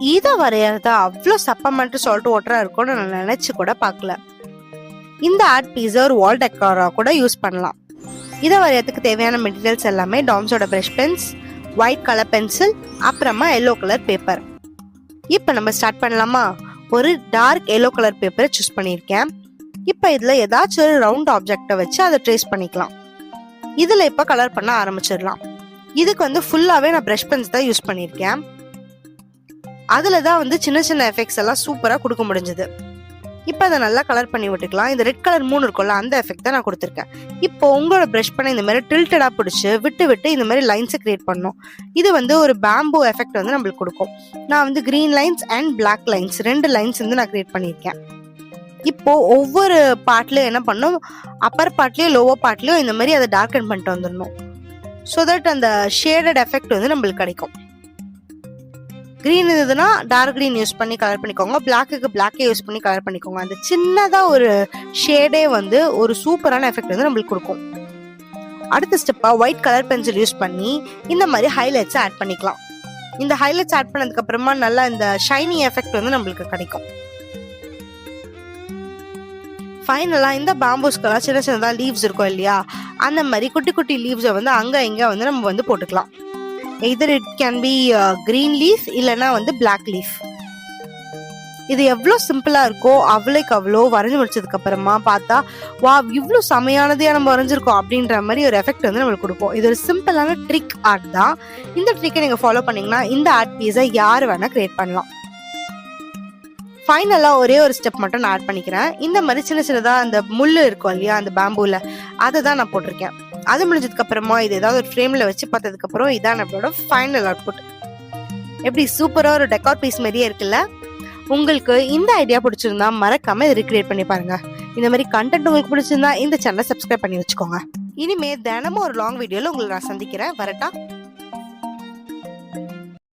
இதை வரையறது அவ்வளோ சப்பமெண்ட் சொல்லிட்டு ஒட்டுறா இருக்கும்னு நான் நினைச்சு கூட பார்க்கல. இந்த ஆர்ட் பீஸை ஒரு வால் டெக்கரா கூட யூஸ் பண்ணலாம். இதை வரையறதுக்கு தேவையான மெட்டீரியல்ஸ் எல்லாமே டாம்ஸோட brush pens, white colour pencil, அப்புறமா எல்லோ கலர் பேப்பர். இப்போ நம்ம ஸ்டார்ட் பண்ணலாமா? ஒரு டார்க் எல்லோ கலர் பேப்பரை சூஸ் பண்ணியிருக்கேன். இப்போ இதில் ஏதாச்சும் ஒரு ரவுண்ட் ஆப்ஜெக்டை வச்சு அதை ட்ரேஸ் பண்ணிக்கலாம். இதில் இப்போ கலர் பண்ண ஆரம்பிச்சிடலாம். இதுக்கு ஃபுல்லாகவே நான் ப்ரஷ் பென்ஸ் தான் யூஸ் பண்ணியிருக்கேன். அதில் தான் சின்ன சின்ன எஃபெக்ட்ஸ் எல்லாம் சூப்பராக கொடுக்க முடிஞ்சது. இப்போ அதை நல்லா கலர் பண்ணி விட்டுக்கலாம். இந்த ரெட் கலர் மூணு இருக்கும்ல, அந்த எஃபெக்ட் தான் நான் கொடுத்துருக்கேன். இப்போ உங்களோட ப்ரஷ் பண்ண இந்த மாதிரி டில்டடாக பிடிச்சி விட்டு இந்த மாதிரி லைன்ஸை கிரியேட் பண்ணணும். இது ஒரு பேம்பு எஃபெக்ட் நம்மளுக்கு கொடுக்கும். நான் green lines and black lines 2 lines நான் கிரியேட் பண்ணியிருக்கேன். இப்போ ஒவ்வொரு பார்ட்லயும் என்ன பண்ணும், அப்பர் பார்ட்லயும் லோவர் பார்ட்லயும் இந்த மாதிரி அதை டார்க்கன் பண்ணிட்டு வந்துடணும். ஸோ தட் அந்த ஷேடட் எஃபெக்ட் நம்மளுக்கு கிடைக்கும். கிரீன் இருந்ததுன்னா டார்க் கிரீன் யூஸ் பண்ணி கலர் பண்ணிக்கோங்க, பிளாக்குக்கு பிளாக்கே யூஸ் பண்ணி கலர் பண்ணிக்கோங்க. அந்த சின்னதாக ஒரு ஷேடே ஒரு சூப்பரான எஃபெக்ட் நம்மளுக்கு கொடுக்கும். அடுத்த ஸ்டெப்பாக ஒயிட் கலர் பென்சில் யூஸ் பண்ணி இந்த மாதிரி ஹைலைட்ஸை ஆட் பண்ணிக்கலாம். இந்த ஹைலைட்ஸ் ஆட் பண்ணதுக்கு அப்புறமா நல்லா இந்த ஷைனி எஃபெக்ட் நம்மளுக்கு கிடைக்கும். ஃபைனலாக இந்த பேம்பூஸ்க்கெல்லாம் சின்ன சின்னதாக லீவ்ஸ் இருக்கும் இல்லையா, அந்த மாதிரி குட்டி குட்டி லீவ்ஸை அங்கே இங்கே நம்ம போட்டுக்கலாம். either it can be green leaf இல்லைன்னா black leaf. இது எவ்வளோ சிம்பிளாக இருக்கோ அவ்வளோக்கு அவ்வளோ வரைஞ்சி முடிச்சதுக்கு அப்புறமா பார்த்தா வா இவ்வளோ செமையானதையாக நம்ம வரைஞ்சிருக்கோம் அப்படின்ற மாதிரி ஒரு எஃபெக்ட் நம்மளுக்கு கொடுப்போம். இது ஒரு சிம்பிளான ட்ரிக் ஆர்ட் தான். இந்த ட்ரிக்கை நீங்கள் ஃபாலோ பண்ணிங்கன்னா இந்த ஆர்ட் பீஸை யார் வேணால் கிரியேட் பண்ணலாம். ஃபைனலாக ஒரே ஒரு ஸ்டெப் மட்டும் நான் ஆட் பண்ணிக்கிறேன். இந்த மாதிரி சின்ன சின்னதாக அந்த முள் இருக்கும் இல்லையா அந்த பேம்பூவில், அதை தான் நான் போட்டிருக்கேன். அது முடிஞ்சதுக்கு அப்புறமா இது ஏதாவது ஒரு ஃப்ரேமில் வச்சு பார்த்ததுக்கு அப்புறம் இதான் நம்மளோட ஃபைனல் அவுட்புட். எப்படி சூப்பராக ஒரு டெக்கார் பீஸ் மாதிரியே இருக்குல்ல? உங்களுக்கு இந்த ஐடியா பிடிச்சிருந்தா மறக்காம இதை ரீக்ரியேட் பண்ணி பாருங்க. இந்த மாதிரி கண்டென்ட் உங்களுக்கு பிடிச்சிருந்தா இந்த சேனலை சப்ஸ்கிரைப் பண்ணி வச்சுக்கோங்க. இனிமே தினமும் ஒரு லாங் வீடியோவில் உங்களை நான் சந்திக்கிறேன். வரட்டா?